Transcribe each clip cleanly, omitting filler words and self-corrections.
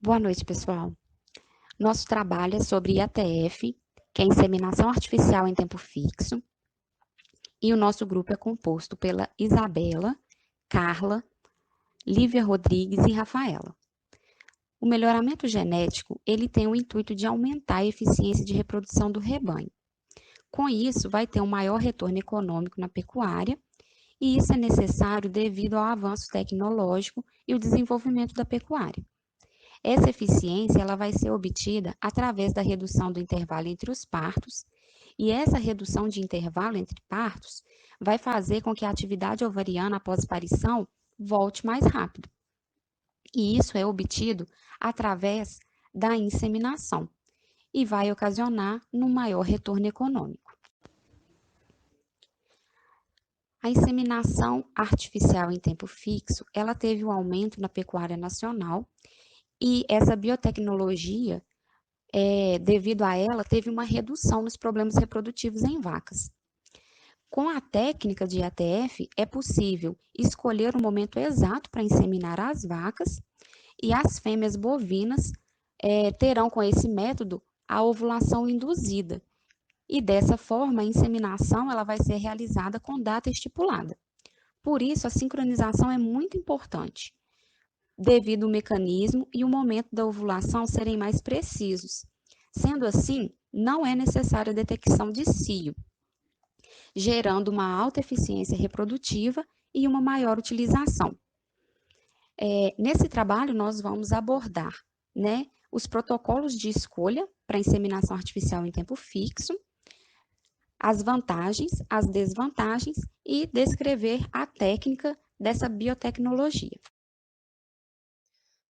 Boa noite, pessoal. Nosso trabalho é sobre IATF, que é Inseminação Artificial em Tempo Fixo, e o nosso grupo é composto pela Isabela, Carla, Lívia Rodrigues e Rafaela. O melhoramento genético, ele tem o intuito de aumentar a eficiência de reprodução do rebanho. Com isso, vai ter um maior retorno econômico na pecuária, e isso é necessário devido ao avanço tecnológico e o desenvolvimento da pecuária. Essa eficiência ela vai ser obtida através da redução do intervalo entre os partos, e essa redução de intervalo entre partos vai fazer com que a atividade ovariana após parição volte mais rápido. E isso é obtido através da inseminação e vai ocasionar um maior retorno econômico. A inseminação artificial em tempo fixo, ela teve um aumento na pecuária nacional e essa biotecnologia devido a ela, teve uma redução nos problemas reprodutivos em vacas. Com a técnica de IATF, é possível escolher o momento exato para inseminar as vacas e as fêmeas bovinas terão com esse método a ovulação induzida. E dessa forma, a inseminação ela vai ser realizada com data estipulada. Por isso, a sincronização é muito importante, devido ao mecanismo e o momento da ovulação serem mais precisos. Sendo assim, não é necessária a detecção de cio, gerando uma alta eficiência reprodutiva e uma maior utilização. Nesse trabalho, nós vamos abordar, né, os protocolos de escolha para inseminação artificial em tempo fixo, as vantagens, as desvantagens e descrever a técnica dessa biotecnologia.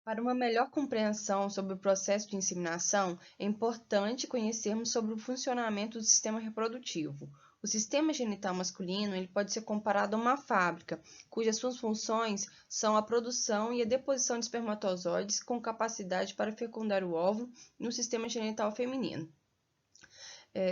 Para uma melhor compreensão sobre o processo de inseminação, é importante conhecermos sobre o funcionamento do sistema reprodutivo. O sistema genital masculino ele pode ser comparado a uma fábrica, cujas suas funções são a produção e a deposição de espermatozoides com capacidade para fecundar o óvulo no sistema genital feminino.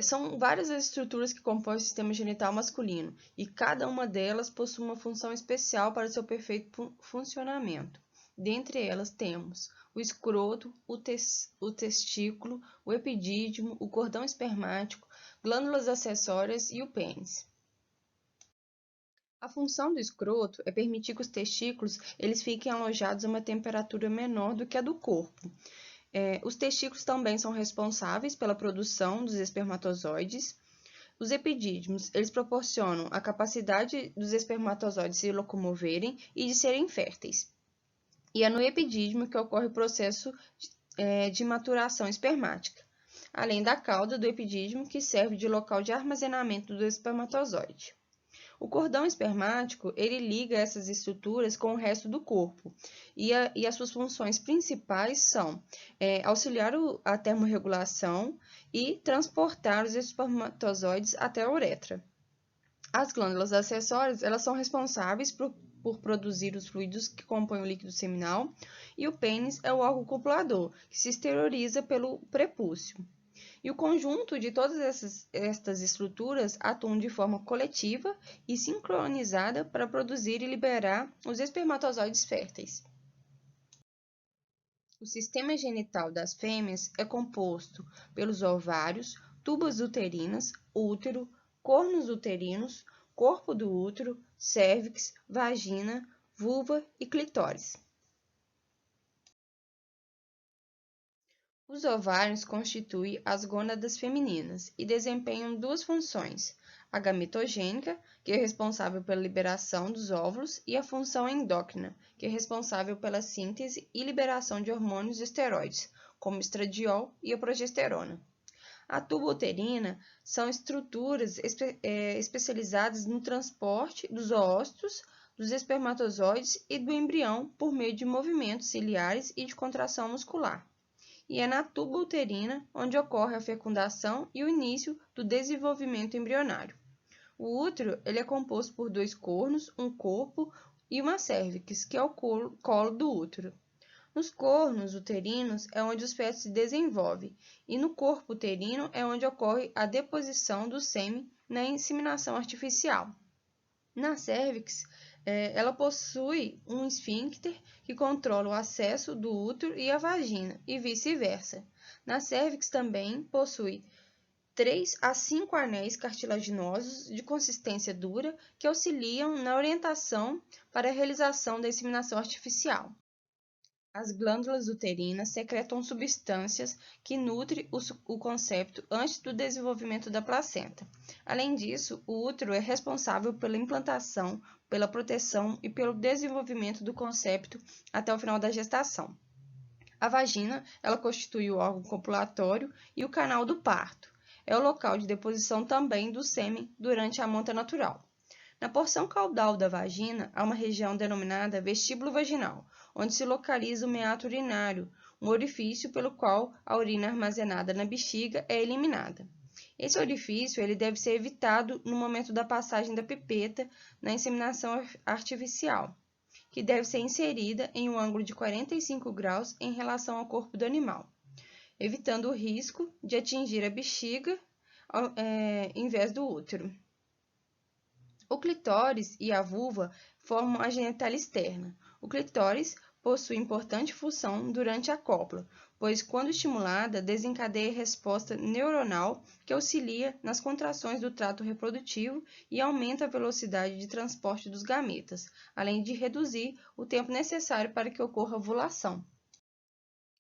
São várias as estruturas que compõem o sistema genital masculino, e cada uma delas possui uma função especial para seu perfeito funcionamento. Dentre elas temos o escroto, o testículo, o epidídimo, o cordão espermático, glândulas acessórias e o pênis. A função do escroto é permitir que os testículos eles fiquem alojados a uma temperatura menor do que a do corpo. Os testículos também são responsáveis pela produção dos espermatozoides. Os epidídimos, eles proporcionam a capacidade dos espermatozoides se locomoverem e de serem férteis. E é no epidídimo que ocorre o processo de maturação espermática, além da cauda do epidídimo, que serve de local de armazenamento do espermatozoide. O cordão espermático, ele liga essas estruturas com o resto do corpo, e as suas funções principais são auxiliar a termorregulação e transportar os espermatozoides até a uretra. As glândulas acessórias, elas são responsáveis por produzir os fluidos que compõem o líquido seminal, e o pênis é o órgão copulador, que se exterioriza pelo prepúcio. E o conjunto de todas estas estruturas atuam de forma coletiva e sincronizada para produzir e liberar os espermatozoides férteis. O sistema genital das fêmeas é composto pelos ovários, tubas uterinas, útero, cornos uterinos, corpo do útero, cérvix, vagina, vulva e clitóris. Os ovários constituem as gônadas femininas e desempenham duas funções: a gametogênica, que é responsável pela liberação dos óvulos, e a função endócrina, que é responsável pela síntese e liberação de hormônios e esteroides, como o estradiol e a progesterona. A tuba uterina são estruturas especializadas no transporte dos óvulos, dos espermatozoides e do embrião por meio de movimentos ciliares e de contração muscular. E é na tuba uterina onde ocorre a fecundação e o início do desenvolvimento embrionário. O útero ele é composto por dois cornos, um corpo e uma cérvix, que é o colo do útero. Nos cornos uterinos é onde os fetos se desenvolvem, e no corpo uterino é onde ocorre a deposição do sêmen na inseminação artificial. Na cérvix Ela possui um esfíncter que controla o acesso do útero e a vagina, e vice-versa. Na cérvix também possui 3 a 5 anéis cartilaginosos de consistência dura que auxiliam na orientação para a realização da inseminação artificial. As glândulas uterinas secretam substâncias que nutrem o concepto antes do desenvolvimento da placenta. Além disso, o útero é responsável pela implantação, pela proteção e pelo desenvolvimento do concepto até o final da gestação. A vagina, ela constitui o órgão copulatório e o canal do parto. É o local de deposição também do sêmen durante a monta natural. Na porção caudal da vagina, há uma região denominada vestíbulo vaginal, onde se localiza o meato urinário, um orifício pelo qual a urina armazenada na bexiga é eliminada. Esse orifício ele deve ser evitado no momento da passagem da pipeta na inseminação artificial, que deve ser inserida em um ângulo de 45 graus em relação ao corpo do animal, evitando o risco de atingir a bexiga em vez do útero. O clitóris e a vulva formam a genitália externa. O clitóris possui importante função durante a cópula, pois, quando estimulada, desencadeia resposta neuronal que auxilia nas contrações do trato reprodutivo e aumenta a velocidade de transporte dos gametas, além de reduzir o tempo necessário para que ocorra a ovulação.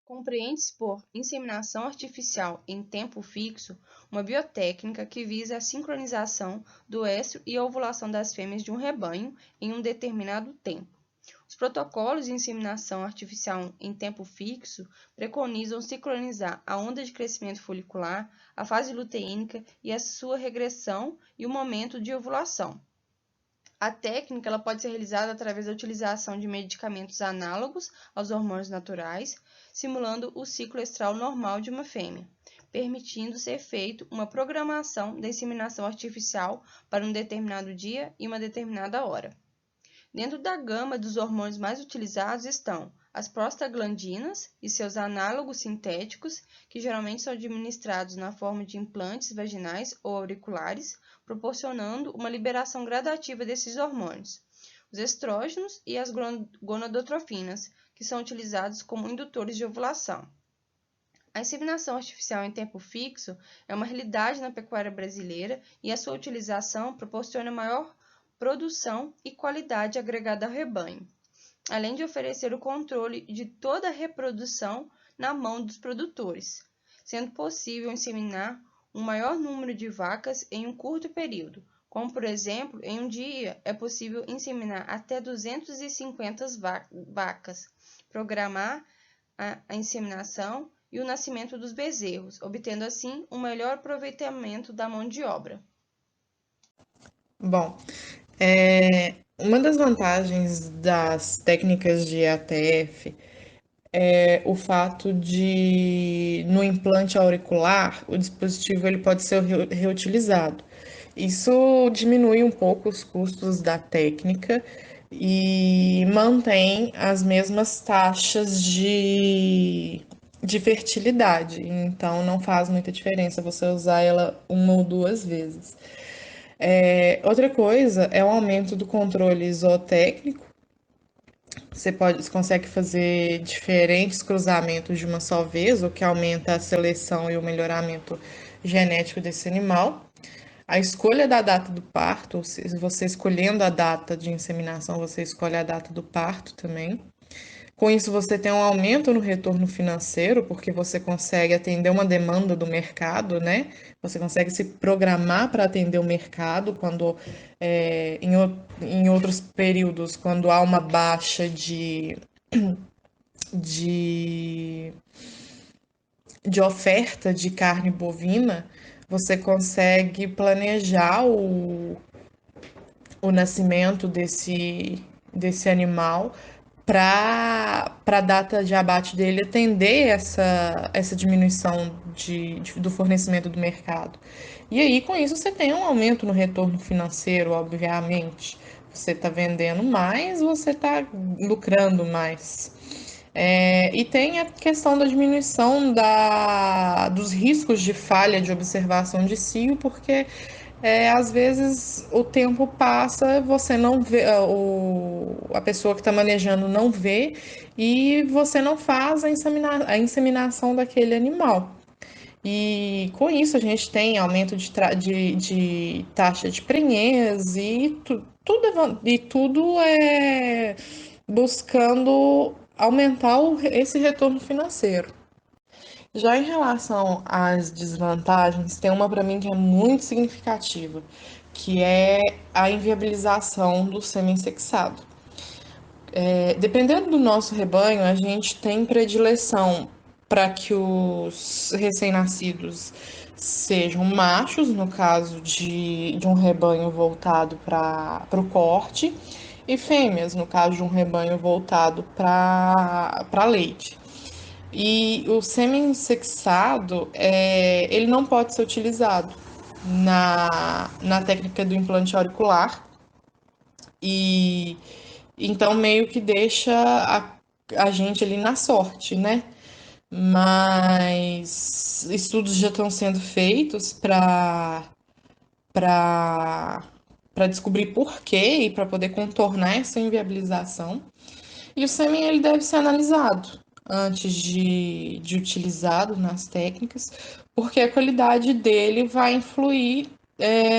Compreende-se por inseminação artificial em tempo fixo uma biotécnica que visa a sincronização do éstro e a ovulação das fêmeas de um rebanho em um determinado tempo. Os protocolos de inseminação artificial em tempo fixo preconizam sincronizar a onda de crescimento folicular, a fase luteínica e a sua regressão e o momento de ovulação. A técnica ela pode ser realizada através da utilização de medicamentos análogos aos hormônios naturais, simulando o ciclo estral normal de uma fêmea, permitindo ser feita uma programação da inseminação artificial para um determinado dia e uma determinada hora. Dentro da gama dos hormônios mais utilizados estão as prostaglandinas e seus análogos sintéticos, que geralmente são administrados na forma de implantes vaginais ou auriculares, proporcionando uma liberação gradativa desses hormônios. Os estrógenos e as gonadotrofinas, que são utilizados como indutores de ovulação. A inseminação artificial em tempo fixo é uma realidade na pecuária brasileira e a sua utilização proporciona maior produção e qualidade agregada ao rebanho, além de oferecer o controle de toda a reprodução na mão dos produtores, sendo possível inseminar um maior número de vacas em um curto período, como, por exemplo, em um dia é possível inseminar até 250 vacas, programar a inseminação e o nascimento dos bezerros, obtendo assim um melhor aproveitamento da mão de obra. Bom, uma das vantagens das técnicas de ATF é o fato de, no implante auricular, o dispositivo ele pode ser reutilizado. Isso diminui um pouco os custos da técnica e mantém as mesmas taxas de fertilidade. Então, não faz muita diferença você usar ela uma ou duas vezes. Outra coisa é o aumento do controle zootécnico. Você consegue fazer diferentes cruzamentos de uma só vez, o que aumenta a seleção e o melhoramento genético desse animal. A escolha da data do parto, se você escolhendo a data de inseminação, você escolhe a data do parto também. Com isso, você tem um aumento no retorno financeiro, porque você consegue atender uma demanda do mercado, né? Você consegue se programar para atender o mercado quando, em outros períodos, quando há uma baixa de, de oferta de carne bovina, você consegue planejar o nascimento desse animal para a data de abate dele atender essa diminuição do fornecimento do mercado. E aí, com isso, você tem um aumento no retorno financeiro, obviamente. Você está vendendo mais, você está lucrando mais. E tem a questão da diminuição dos riscos de falha de observação de cio, porque às vezes o tempo passa, você não vê, a pessoa que está manejando não vê e você não faz a inseminação daquele animal. E com isso a gente tem aumento de taxa de prenhez e tudo é buscando aumentar esse retorno financeiro. Já em relação às desvantagens, tem uma para mim que é muito significativa, que é a inviabilização do sêmen sexado. Dependendo do nosso rebanho, a gente tem predileção para que os recém-nascidos sejam machos, no caso de um rebanho voltado para o corte, e fêmeas, no caso de um rebanho voltado para leite. E o sêmen sexado, ele não pode ser utilizado na técnica do implante auricular, e então meio que deixa a gente ali na sorte, né? Mas estudos já estão sendo feitos para para descobrir por quê e para poder contornar essa inviabilização. E o sêmen ele deve ser analisado antes de utilizado nas técnicas, porque a qualidade dele vai influir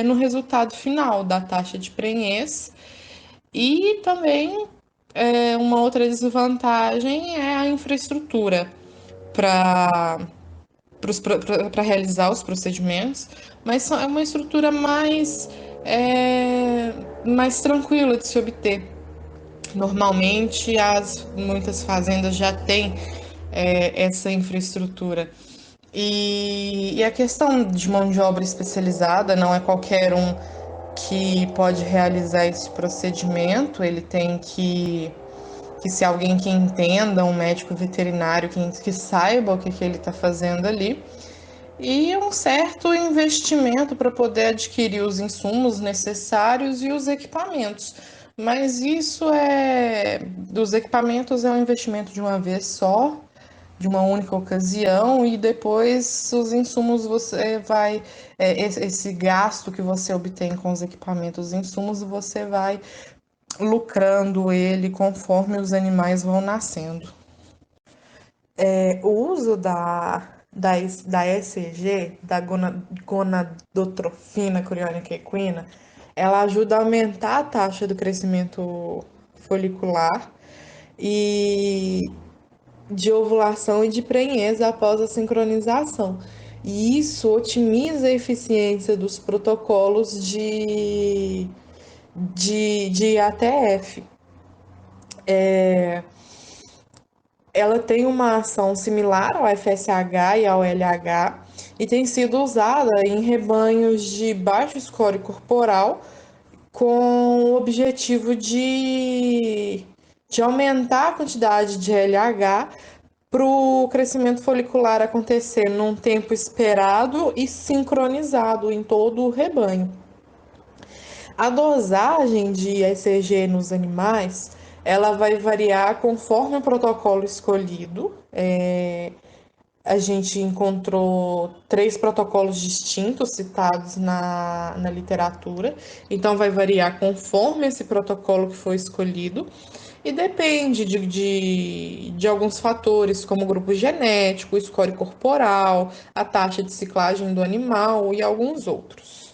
no resultado final da taxa de prenhez. E também uma outra desvantagem é a infraestrutura para realizar os procedimentos, mas é uma estrutura mais tranquila de se obter. Normalmente, muitas fazendas já têm essa infraestrutura. E a questão de mão de obra especializada, não é qualquer um que pode realizar esse procedimento, ele tem que ser alguém que entenda, um médico veterinário que saiba o que ele está fazendo ali, e um certo investimento para poder adquirir os insumos necessários e os equipamentos. Mas dos equipamentos é um investimento de uma vez só, de uma única ocasião, e depois os insumos você vai, esse gasto que você obtém com os equipamentos, os insumos, você vai lucrando ele conforme os animais vão nascendo. O uso da ECG, da gonadotrofina coriônica equina, ela ajuda a aumentar a taxa do crescimento folicular e de ovulação e de prenhez após a sincronização. E isso otimiza a eficiência dos protocolos de ATF. Ela tem uma ação similar ao FSH e ao LH e tem sido usada em rebanhos de baixo score corporal com o objetivo de aumentar a quantidade de LH para o crescimento folicular acontecer num tempo esperado e sincronizado em todo o rebanho. A dosagem de ECG nos animais, ela vai variar conforme o protocolo escolhido. A gente encontrou 3 protocolos distintos citados na literatura, então vai variar conforme esse protocolo que foi escolhido e depende de alguns fatores, como o grupo genético, o score corporal, a taxa de ciclagem do animal e alguns outros.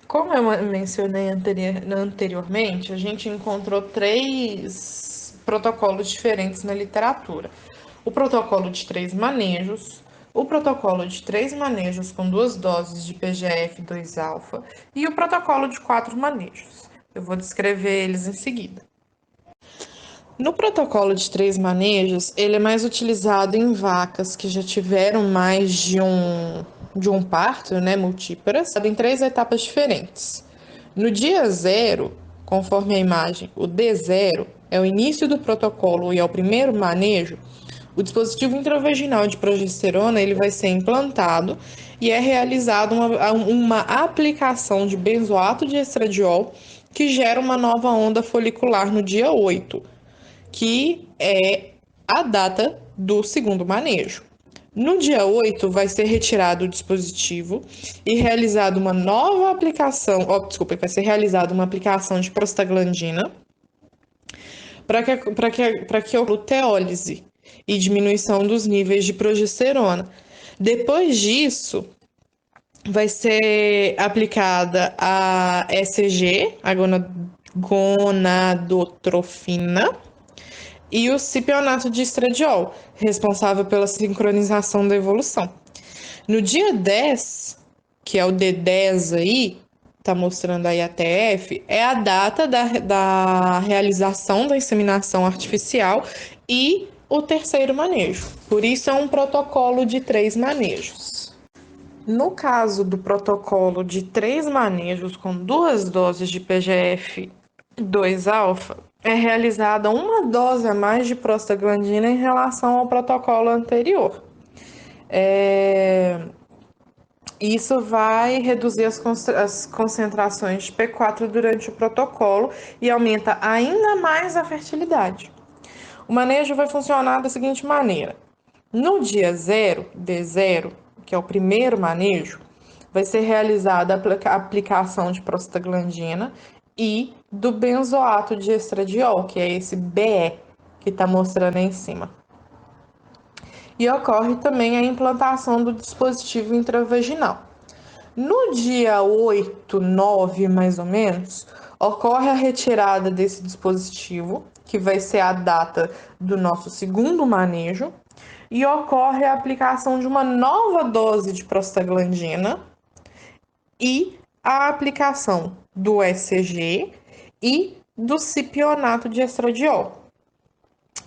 Como eu mencionei anteriormente, a gente encontrou 3 protocolos diferentes na literatura. O protocolo de 3 manejos, o protocolo de 3 manejos com 2 doses de PGF-2-alfa e o protocolo de 4 manejos. Eu vou descrever eles em seguida. No protocolo de 3 manejos, ele é mais utilizado em vacas que já tiveram mais de um parto, né, multíparas, em 3 etapas diferentes. No dia 0, conforme a imagem, o D0 é o início do protocolo e é o primeiro manejo. O dispositivo intravaginal de progesterona ele vai ser implantado e é realizada uma aplicação de benzoato de estradiol que gera uma nova onda folicular no dia 8, que é a data do segundo manejo. No dia 8, vai ser retirado o dispositivo e realizado uma nova aplicação, vai ser realizada uma aplicação de prostaglandina para que ocorra teólise e diminuição dos níveis de progesterona. Depois disso, vai ser aplicada a ECG, a gonadotrofina, e o cipionato de estradiol, responsável pela sincronização da evolução. No dia 10, que é o D10 aí, tá mostrando aí a TF, é a data da realização da inseminação artificial e o terceiro manejo. Por isso é um protocolo de 3 manejos. No caso do protocolo de 3 manejos com 2 doses de PGF-2-alfa, é realizada uma dose a mais de prostaglandina em relação ao protocolo anterior. Isso vai reduzir as concentrações de P4 durante o protocolo e aumenta ainda mais a fertilidade. O manejo vai funcionar da seguinte maneira: no dia 0, D0, que é o primeiro manejo, vai ser realizada a aplicação de prostaglandina e do benzoato de estradiol, que é esse BE que está mostrando aí em cima. E ocorre também a implantação do dispositivo intravaginal. No dia 8, 9, mais ou menos, ocorre a retirada desse dispositivo, que vai ser a data do nosso segundo manejo, e ocorre a aplicação de uma nova dose de prostaglandina e a aplicação do ECG e do cipionato de estradiol.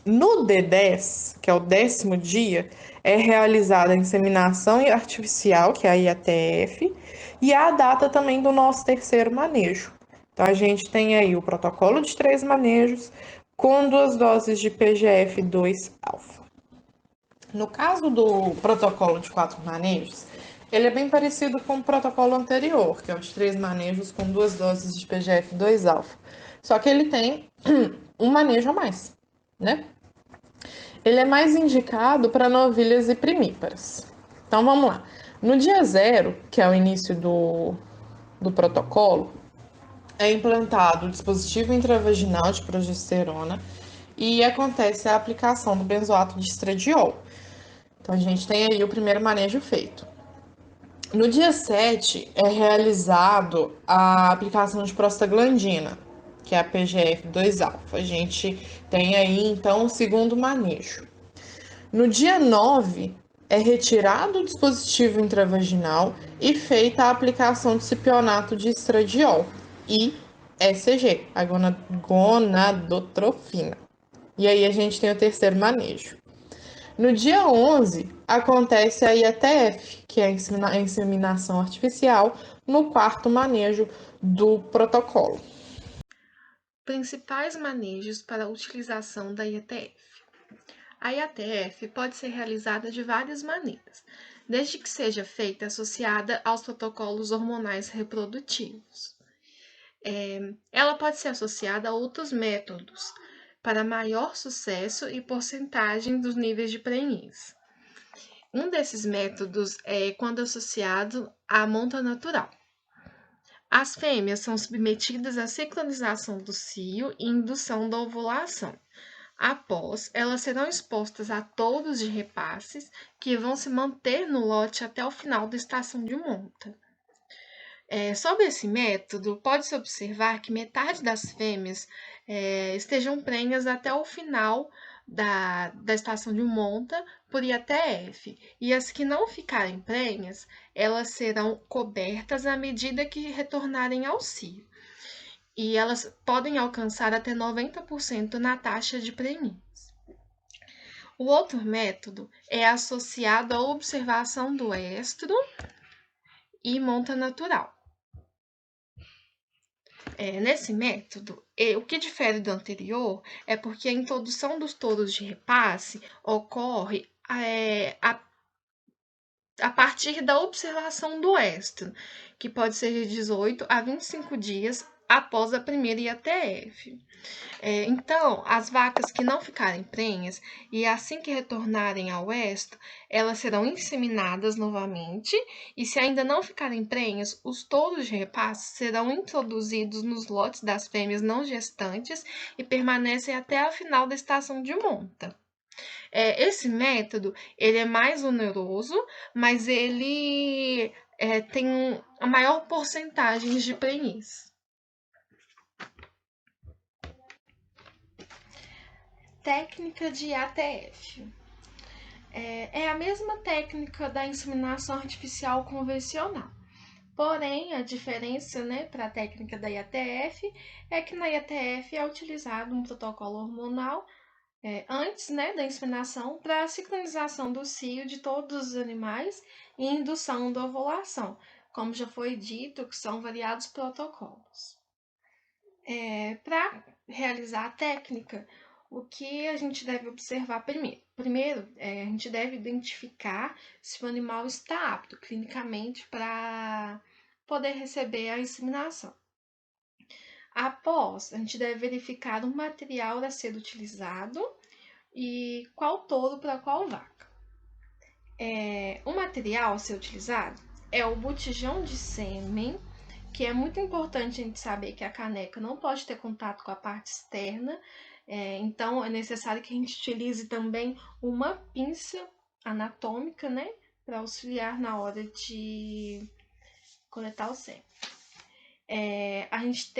No D10, que é o 10º dia, é realizada a inseminação artificial, que é a IATF, e a data também do nosso terceiro manejo. Então, a gente tem aí o protocolo de 3 manejos com 2 doses de PGF-2-alfa. No caso do protocolo de 4 manejos, ele é bem parecido com o protocolo anterior, que é o de 3 manejos com 2 doses de PGF-2-alfa. Só que ele tem um manejo a mais, né? Ele é mais indicado para novilhas e primíparas. Então vamos lá. No dia 0, que é o início do protocolo, é implantado o dispositivo intravaginal de progesterona e acontece a aplicação do benzoato de estradiol. Então a gente tem aí o primeiro manejo feito. No dia 7 é realizado a aplicação de prostaglandina, que é a PGF-2-alfa. A gente tem aí então o segundo manejo. No dia 9, é retirado o dispositivo intravaginal e feita a aplicação de cipionato de estradiol e ECG, a gonadotrofina. E aí a gente tem o terceiro manejo. No dia 11, acontece a IATF, que é a inseminação artificial, no quarto manejo do protocolo. Principais manejos para a utilização da IATF. A IATF pode ser realizada de várias maneiras, desde que seja feita associada aos protocolos hormonais reprodutivos. Ela pode ser associada a outros métodos para maior sucesso e porcentagem dos níveis de prenhez. Um desses métodos é quando associado à monta natural. As fêmeas são submetidas à sincronização do cio e indução da ovulação. Após, elas serão expostas a touros de repasses que vão se manter no lote até o final da estação de monta. Sobre esse método, pode-se observar que metade das fêmeas estejam prenhas até o final da estação de monta por IATF, e as que não ficarem prenhas, elas serão cobertas à medida que retornarem ao cio, e elas podem alcançar até 90% na taxa de prenhez. O outro método é associado à observação do estro e monta natural. Nesse método, o que difere do anterior é porque a introdução dos touros de repasse ocorre a partir da observação do estro, que pode ser de 18 a 25 dias após a primeira IATF. Então, as vacas que não ficarem prenhas e assim que retornarem ao ésto, elas serão inseminadas novamente e se ainda não ficarem prenhas, os touros de repasse serão introduzidos nos lotes das fêmeas não gestantes e permanecem até a final da estação de monta. Esse método, ele é mais oneroso, mas ele tem a maior porcentagem de prenhez. Técnica de ATF. É a mesma técnica da inseminação artificial convencional. Porém, a diferença, para a técnica da IATF é que na IATF é utilizado um protocolo hormonal antes, da inseminação para a sincronização do cio de todos os animais e indução da ovulação. Como já foi dito, que são variados protocolos. Para realizar a técnica, o que a gente deve observar primeiro? Primeiro, a gente deve identificar se o animal está apto clinicamente para poder receber a inseminação. Após, a gente deve verificar o material a ser utilizado e qual touro para qual vaca. O material a ser utilizado é o botijão de sêmen, que é muito importante a gente saber que a caneca não pode ter contato com a parte externa, então é necessário que a gente utilize também uma pinça anatômica, para auxiliar na hora de coletar o sêmen. A gente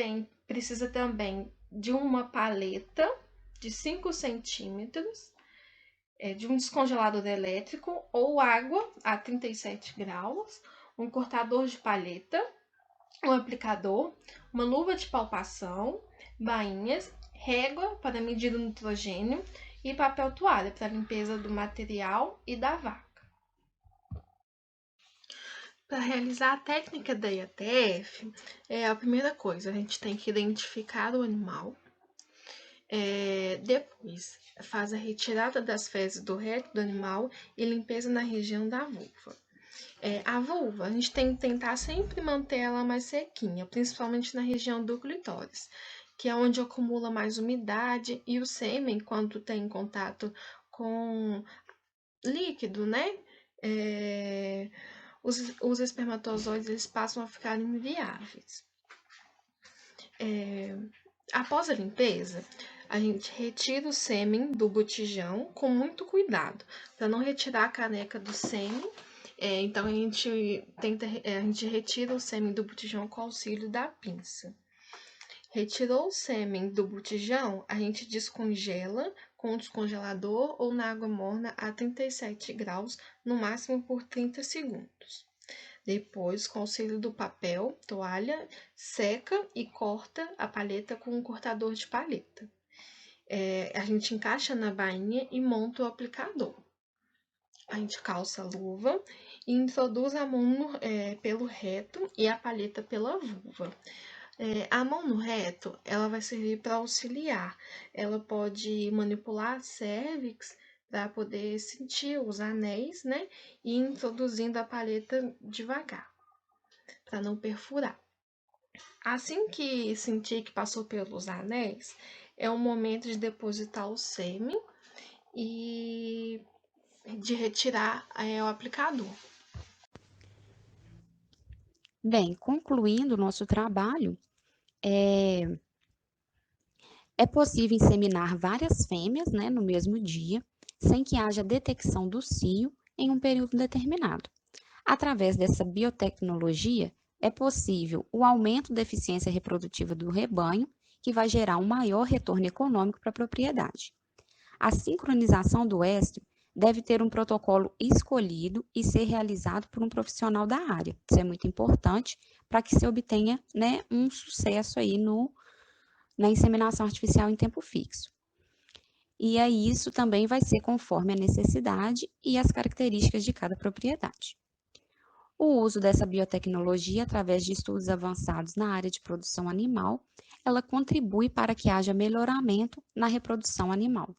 precisa também de uma paleta de 5 centímetros, de um descongelador elétrico ou água a 37 graus, um cortador de palheta, um aplicador, uma luva de palpação, bainhas, régua para medir o nitrogênio e papel toalha para limpeza do material e da vaca. Para realizar a técnica da IATF, a primeira coisa, a gente tem que identificar o animal. Depois, faz a retirada das fezes do reto do animal e limpeza na região da vulva. A vulva, a gente tem que tentar sempre manter ela mais sequinha, principalmente na região do clitóris, que é onde acumula mais umidade, e o sêmen, quando tem contato com líquido, os espermatozoides eles passam a ficar inviáveis. Após a limpeza, a gente retira o sêmen do botijão com muito cuidado, para não retirar a caneca do sêmen. Então, a gente retira o sêmen do botijão com auxílio da pinça. Retirou o sêmen do botijão, a gente descongela com o descongelador ou na água morna a 37 graus, no máximo por 30 segundos. Depois, com o auxílio do papel, toalha, seca e corta a palheta com um cortador de palheta. A gente encaixa na bainha e monta o aplicador. A gente calça a luva e introduz a mão pelo reto e a palheta pela vulva. A mão no reto, ela vai servir para auxiliar. Ela pode manipular a cérvix para poder sentir os anéis, e introduzindo a palheta devagar, para não perfurar. Assim que sentir que passou pelos anéis, é o momento de depositar o sêmen e de retirar o aplicador. Bem, concluindo o nosso trabalho, é possível inseminar várias fêmeas, no mesmo dia, sem que haja detecção do cio em um período determinado. Através dessa biotecnologia, é possível o aumento da eficiência reprodutiva do rebanho, que vai gerar um maior retorno econômico para a propriedade. A sincronização do estro deve ter um protocolo escolhido e ser realizado por um profissional da área. Isso é muito importante para que se obtenha, um sucesso aí na inseminação artificial em tempo fixo. E aí isso também vai ser conforme a necessidade e as características de cada propriedade. O uso dessa biotecnologia através de estudos avançados na área de produção animal, ela contribui para que haja melhoramento na reprodução animal.